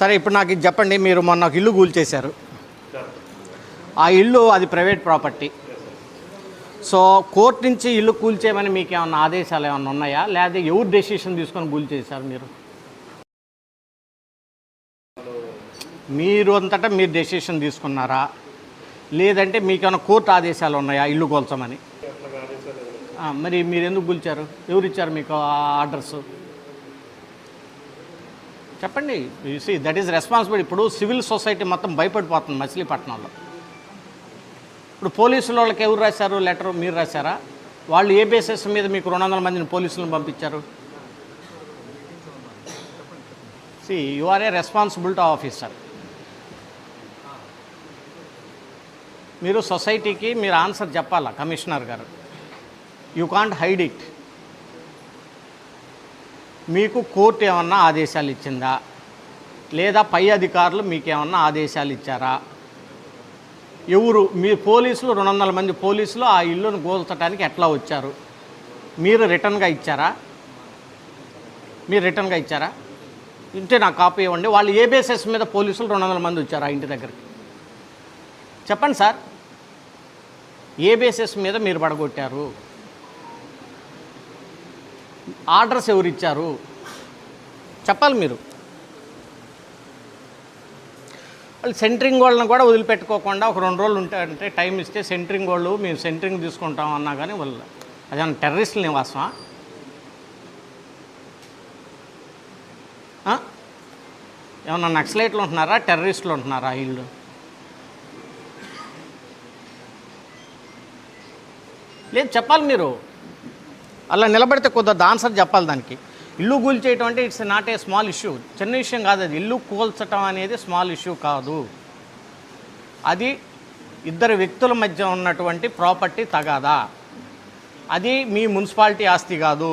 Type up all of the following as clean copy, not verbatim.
సరే ఇప్పుడు నాకు ఇది చెప్పండి, మీరు మొన్న ఒక ఇల్లు కూల్చేశారు. ఆ ఇల్లు అది ప్రైవేట్ ప్రాపర్టీ. సో కోర్టు నుంచి ఇల్లు కూల్చేయమని మీకు ఏమన్నా ఆదేశాలు ఏమన్నా ఉన్నాయా, లేదా ఎవరు డెసిషన్ తీసుకొని కూల్చేశారు? మీరు అంతటా మీరు డెసిషన్ తీసుకున్నారా, లేదంటే మీకు ఏమైనా కోర్టు ఆదేశాలు ఉన్నాయా ఇల్లు కూల్చమని? మరి మీరు ఎందుకు కూల్చారు? ఎవరు ఇచ్చారు మీకు ఆర్డర్స్? చెప్పండి. See that is responsibility. ఇప్పుడు సివిల్ సొసైటీ మొత్తం భయపడిపోతుంది మచిలీపట్నంలో. ఇప్పుడు పోలీసుల వాళ్ళకి ఎవరు రాశారు లెటర్? మీరు రాశారా? వాళ్ళు ఏ బేసిస్ మీద మీకు 200 మందిని పోలీసులను పంపించారు? See you are a responsibility officer. మీరు సొసైటీకి మీరు ఆన్సర్ చెప్పాలా కమిషనర్ గారు. You can't hide it. మీకు కోర్టు ఏమన్నా ఆదేశాలు ఇచ్చిందా, లేదా పై అధికారులు మీకు ఏమన్నా ఆదేశాలు ఇచ్చారా? ఎవరు మీ పోలీసులు 200 మంది పోలీసులు ఆ ఇల్లును కూల్చడానికి ఎట్లా వచ్చారు? మీరు రిటర్న్గా ఇచ్చారా? ఇంటే నాకు కాపీ ఇవ్వండి. వాళ్ళు ఏ బేసిస్ మీద పోలీసులు 200 మంది వచ్చారు ఆ ఇంటి దగ్గరికి? చెప్పండి సార్, ఏ బేసిస్ మీద మీరు పడగొట్టారు? ఆర్డర్స్ ఎవరు ఇచ్చారు? చెప్పాలి మీరు. వాళ్ళు సెంటరింగ్ వాళ్ళని కూడా వదిలిపెట్టుకోకుండా ఒక 2 రోజులు అంటే టైం ఇస్తే సెంటరింగ్ వాళ్ళు మేము సెంటరింగ్ తీసుకుంటాం అన్నా కానీ వాళ్ళు అదేమన్నా టెర్రరిస్టుల నివాసమా? ఏమన్నా నక్సలైట్లు ఉంటున్నారా, టెర్రరిస్టులు ఉంటున్నారా ఇల్లు? లేదు, చెప్పాలి మీరు. అలా నిలబడితే కొద్దిగా ఆన్సర్ చెప్పాలి దానికి. ఇల్లు కూల్చేయటం అంటే it's not a small issue, చిన్న విషయం కాదు అది. ఇల్లు కూల్చటం అనేది స్మాల్ ఇష్యూ కాదు. అది ఇద్దరు వ్యక్తుల మధ్య ఉన్నటువంటి ప్రాపర్టీ తగాదా. అది మీ మున్సిపాలిటీ ఆస్తి కాదు,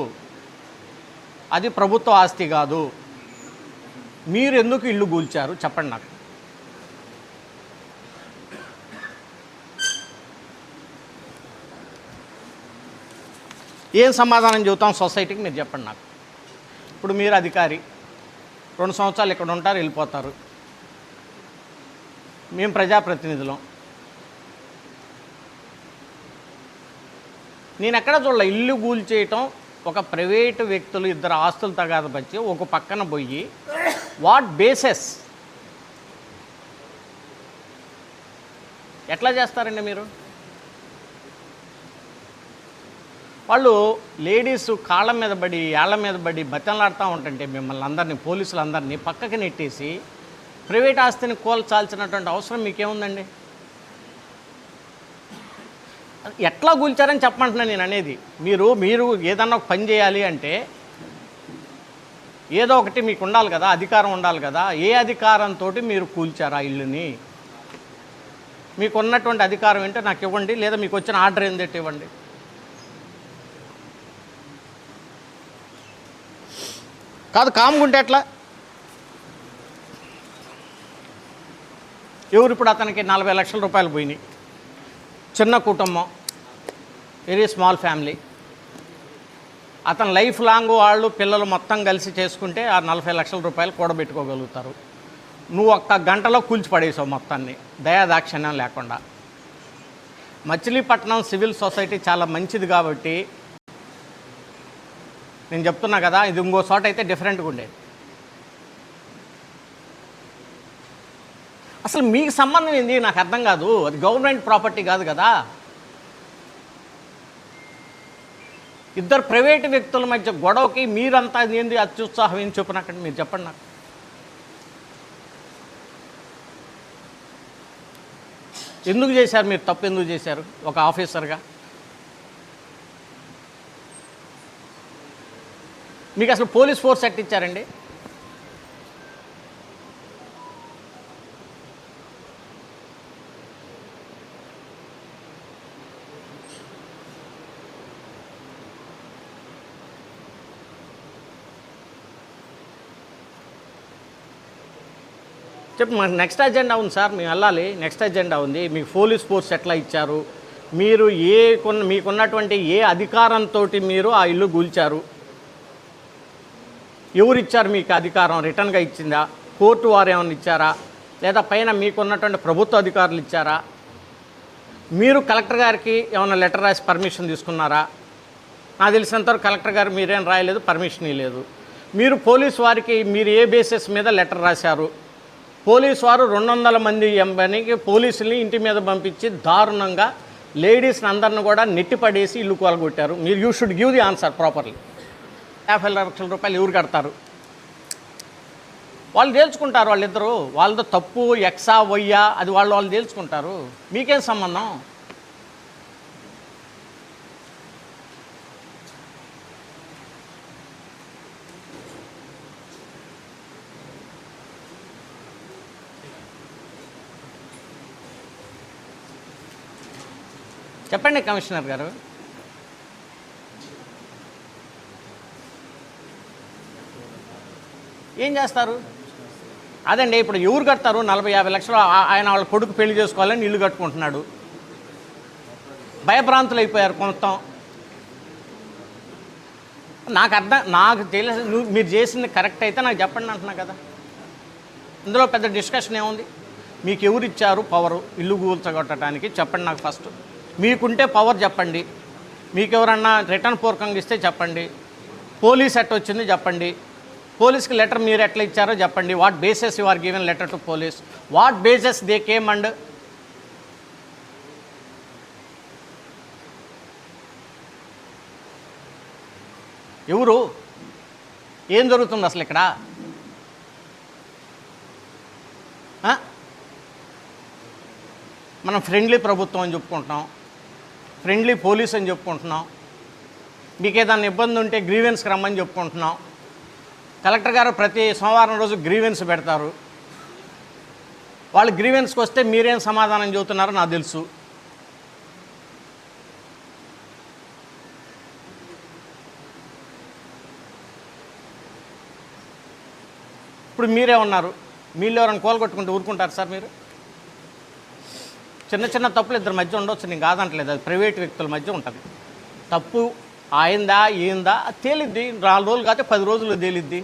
అది ప్రభుత్వ ఆస్తి కాదు. మీరు ఎందుకు ఇల్లు కూల్చారు చెప్పండి నాకు. ఏం సమాధానం చెబుతాం సొసైటీకి మీరు చెప్పండి నాకు. ఇప్పుడు మీరు అధికారి, 2 సంవత్సరాలు ఇక్కడ ఉంటారు, వెళ్ళిపోతారు. మేము ప్రజాప్రతినిధులం. నేను ఎక్కడ చూడలే ఇల్లు కూల్చేయటం ఒక ప్రైవేటు వ్యక్తులు ఇద్దరు ఆస్తులు తగాద వచ్చి ఒక పక్కన పోయి వాట్ బేసెస్ ఎట్లా చేస్తారండి మీరు? వాళ్ళు లేడీస్ కాళ్ళ మీద పడి ఏళ్ల మీద పడి బతిలాడుతూ ఉంటుంటే మిమ్మల్ని అందరినీ పోలీసులందరినీ పక్కకి నెట్టేసి ప్రైవేట్ ఆస్తిని కూల్చాల్సినటువంటి అవసరం మీకేముందండి? ఎట్లా కూల్చారని చెప్పమంటున్నాను నేను అనేది. మీరు ఏదన్నా ఒక పని చేయాలి అంటే ఏదో ఒకటి మీకు ఉండాలి కదా, అధికారం ఉండాలి కదా. ఏ అధికారంతో మీరు కూల్చారు ఆ ఇల్లుని? మీకు ఉన్నటువంటి అధికారం ఏంటో నాకు ఇవ్వండి, లేదా మీకు వచ్చిన ఆర్డర్ ఏంటంటే ఇవ్వండి. కాదు కాముకుంటే ఎట్లా? ఎవరు ఇప్పుడు అతనికి 40 లక్షల రూపాయలు పోయినాయి. చిన్న కుటుంబం, వెరీ స్మాల్ ఫ్యామిలీ. అతను లైఫ్ లాంగ్ వాళ్ళు పిల్లలు మొత్తం కలిసి చేసుకుంటే ఆ 40 లక్షల రూపాయలు కూడబెట్టుకోగలుగుతారు. నువ్వు ఒక్క గంటలో కూల్చి పడేసావు మొత్తాన్ని, దయాదాక్షిణ్యం లేకుండా. మచిలీపట్నం సివిల్ సొసైటీ చాలా మంచిది కాబట్టి నేను చెప్తున్నా కదా, ఇది ఇంకో చోట అయితే డిఫరెంట్గా ఉండేది. అసలు మీకు సంబంధం ఏంది నాకు అర్థం కాదు. అది గవర్నమెంట్ ప్రాపర్టీ కాదు కదా. ఇద్దరు ప్రైవేటు వ్యక్తుల మధ్య గొడవకి మీరంతా ఏంది అత్యుత్సాహం ఏం చెప్పినక్కడ మీరు చెప్పండి నాకు. ఎందుకు చేశారు మీరు? తప్పు ఎందుకు చేశారు ఒక ఆఫీసర్గా? మీకు అసలు పోలీస్ ఫోర్స్ ఎట్టిచ్చారండి? చెప్పు. మాకు నెక్స్ట్ అజెండా ఉంది సార్, మేము వెళ్ళాలి. నెక్స్ట్ అజెండా ఉంది. మీకు పోలీస్ ఫోర్స్ ఎట్లా ఇచ్చారు? మీరు మీకున్నటువంటి ఏ అధికారంతో మీరు ఆ ఇల్లు కూల్చారు? ఎవరు ఇచ్చారు మీకు అధికారం? రిటర్న్గా ఇచ్చిందా? కోర్టు వారు ఏమైనా ఇచ్చారా, లేదా పైన మీకున్నటువంటి ప్రభుత్వ అధికారులు ఇచ్చారా, మీరు కలెక్టర్ గారికి ఏమైనా లెటర్ రాసి పర్మిషన్ తీసుకున్నారా? నాకు తెలిసినంతవరకు కలెక్టర్ గారు మీరేం రాయలేదు, పర్మిషన్ ఇవ్వలేదు. మీరు పోలీసు వారికి మీరు ఏ బేసిస్ మీద లెటర్ రాశారు? పోలీసు వారు 200 మంది ఎంబనికి పోలీసుల్ని ఇంటి మీద పంపించి దారుణంగా లేడీస్ని అందరిని కూడా నెట్టిపడేసి ఇల్లు కూలగొట్టారు. మీరు you should give the answer properly. 50 లక్షల రూపాయలు ఎవరు కడతారు? వాళ్ళు తేల్చుకుంటారు. వాళ్ళిద్దరూ వాళ్ళతో తప్పు ఎక్సా వయ్యా అది వాళ్ళు తేల్చుకుంటారు. మీకేం సంబంధం? చెప్పండి కమిషనర్ గారు. ఏం చేస్తారు? అదండి, ఇప్పుడు ఎవరు కడతారు? 40-50 లక్షలు ఆయన వాళ్ళ కొడుకు పెళ్లి చేసుకోవాలని ఇల్లు కట్టుకుంటున్నాడు. భయభ్రాంతులు అయిపోయారు మొత్తం. నాకు తెలిసి మీరు చేసింది కరెక్ట్ అయితే నాకు చెప్పండి అంటున్నా కదా. ఇందులో పెద్ద డిస్కషన్ ఏముంది? మీకు ఎవరు ఇచ్చారు పవరు ఇల్లు కూల్చగొట్టడానికి? చెప్పండి నాకు ఫస్ట్. మీకుంటే పవర్ చెప్పండి. మీకు ఎవరన్నా రిటర్న్ పూర్వకంగా ఇస్తే చెప్పండి. పోలీస్ ఎట్ట వచ్చింది చెప్పండి. పోలీస్కి లెటర్ మీరు ఎట్లా ఇచ్చారో చెప్పండి. What bases you are given letter to police? What bases they came and ఎవరు? ఏం జరుగుతుంది అసలు ఇక్కడ? మనం ఫ్రెండ్లీ ప్రభుత్వం అని చెప్పుకుంటున్నాం, ఫ్రెండ్లీ పోలీస్ అని చెప్పుకుంటున్నాం. మీకు ఏదైనా ఇబ్బంది ఉంటే గ్రీవెన్స్కి రమ్మని చెప్పుకుంటున్నాం. కలెక్టర్ గారు ప్రతి సోమవారం రోజు గ్రీవెన్స్ పెడతారు. వాళ్ళు గ్రీవెన్స్కి వస్తే మీరేం సమాధానం చెబుతున్నారో నాకు తెలుసు. ఇప్పుడు మీరే ఉన్నారు. మీళ్ళు ఎవరైనా కోలుకొట్టుకుంటూ ఊరుకుంటారు సార్? మీరు చిన్న చిన్న తప్పులు ఇద్దరి మధ్య ఉండొచ్చు, నేను కాదంటలేదు. అది ప్రైవేట్ వ్యక్తుల మధ్య ఉంటుంది. తప్పు ఆయిందా ఏందా తేలిద్ది. 4 రోజులు కాతే 10 రోజులు తేలిద్ది,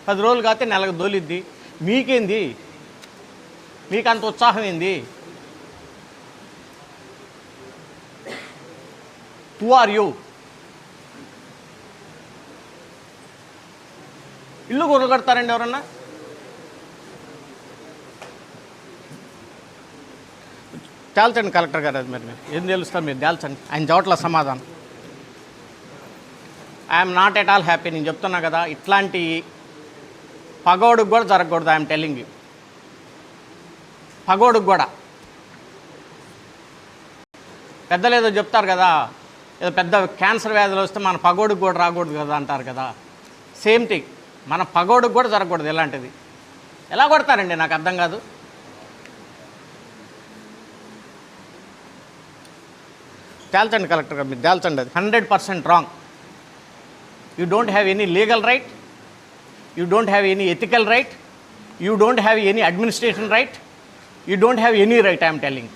10 రోజులు కాతే నెలకు దోలిద్ది. మీకేంది? మీకు అంత ఉత్సాహం ఏంది? Who are you? ఇల్లు కొనగడతారండి ఎవరన్నా? తేల్చండి కలెక్టర్ గారు. అది మీరు ఏం తెలుస్తారు మీరు తేల్చండి. ఆయన చోట్ల సమాధానం. I'm not at all happy. నేను చెప్తున్నా కదా, ఇట్లాంటి పగోడుకు కూడా జరగకూడదు. I'm telling you. పగోడుకు కూడా పెద్దలు ఏదో చెప్తారు కదా, ఏదో పెద్ద క్యాన్సర్ వ్యాధులు వస్తే మన పగోడుకు కూడా రాకూడదు కదా అంటారు కదా. సేమ్ థింగ్, మన పగోడుకు కూడా జరగకూడదు ఇలాంటిది. ఎలా కొడతారండి నాకు అర్థం కాదు. తేల్చండి కలెక్టర్ గారు, మీరు తేల్చండి. అది 100% wrong. You don't have any legal right, you don't have any ethical right, you don't have any administration right, you don't have any right. I'm telling.